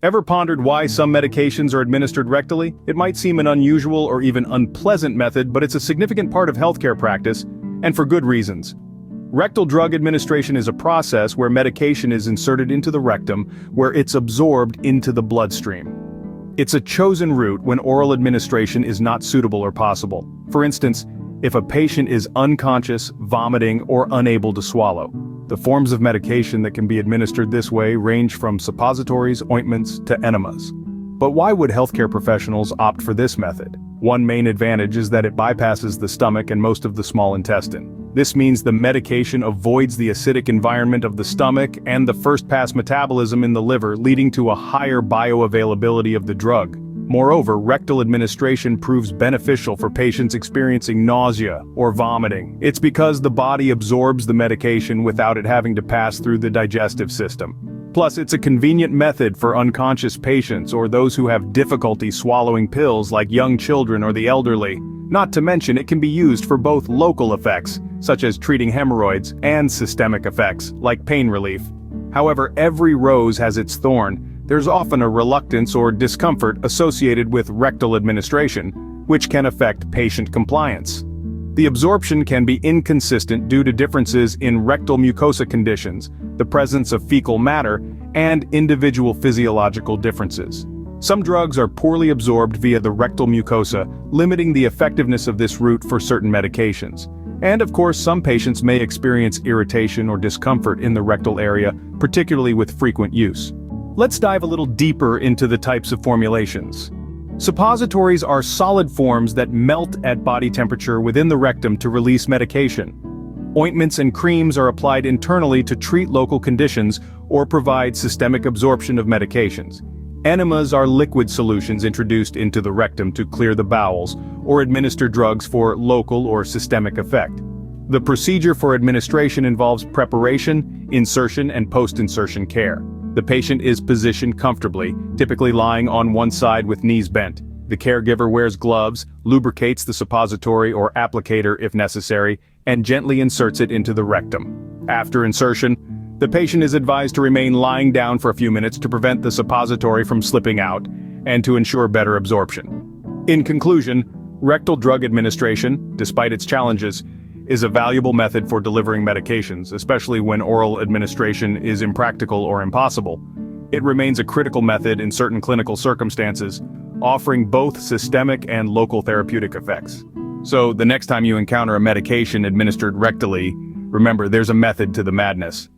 Ever pondered why some medications are administered rectally? It might seem an unusual or even unpleasant method, but it's a significant part of healthcare practice, and for good reasons. Rectal drug administration is a process where medication is inserted into the rectum, where it's absorbed into the bloodstream. It's a chosen route when oral administration is not suitable or possible. For instance, if a patient is unconscious, vomiting, or unable to swallow. The forms of medication that can be administered this way range from suppositories, ointments, to enemas. But why would healthcare professionals opt for this method? One main advantage is that it bypasses the stomach and most of the small intestine. This means the medication avoids the acidic environment of the stomach and the first-pass metabolism in the liver, leading to a higher bioavailability of the drug. Moreover, rectal administration proves beneficial for patients experiencing nausea or vomiting. It's because the body absorbs the medication without it having to pass through the digestive system. Plus, it's a convenient method for unconscious patients or those who have difficulty swallowing pills like young children or the elderly. Not to mention, it can be used for both local effects, such as treating hemorrhoids, and systemic effects, like pain relief. However, every rose has its thorn. There's often a reluctance or discomfort associated with rectal administration, which can affect patient compliance. The absorption can be inconsistent due to differences in rectal mucosa conditions, the presence of fecal matter, and individual physiological differences. Some drugs are poorly absorbed via the rectal mucosa, limiting the effectiveness of this route for certain medications. And of course, some patients may experience irritation or discomfort in the rectal area, particularly with frequent use. Let's dive a little deeper into the types of formulations. Suppositories are solid forms that melt at body temperature within the rectum to release medication. Ointments and creams are applied internally to treat local conditions or provide systemic absorption of medications. Enemas are liquid solutions introduced into the rectum to clear the bowels or administer drugs for local or systemic effect. The procedure for administration involves preparation, insertion, and post-insertion care. The patient is positioned comfortably, typically lying on one side with knees bent. The caregiver wears gloves, lubricates the suppository or applicator if necessary, and gently inserts it into the rectum. After insertion, the patient is advised to remain lying down for a few minutes to prevent the suppository from slipping out and to ensure better absorption. In conclusion, rectal drug administration, despite its challenges, is a valuable method for delivering medications, especially when oral administration is impractical or impossible. It remains a critical method in certain clinical circumstances, offering both systemic and local therapeutic effects. So, the next time you encounter a medication administered rectally, remember there's a method to the madness.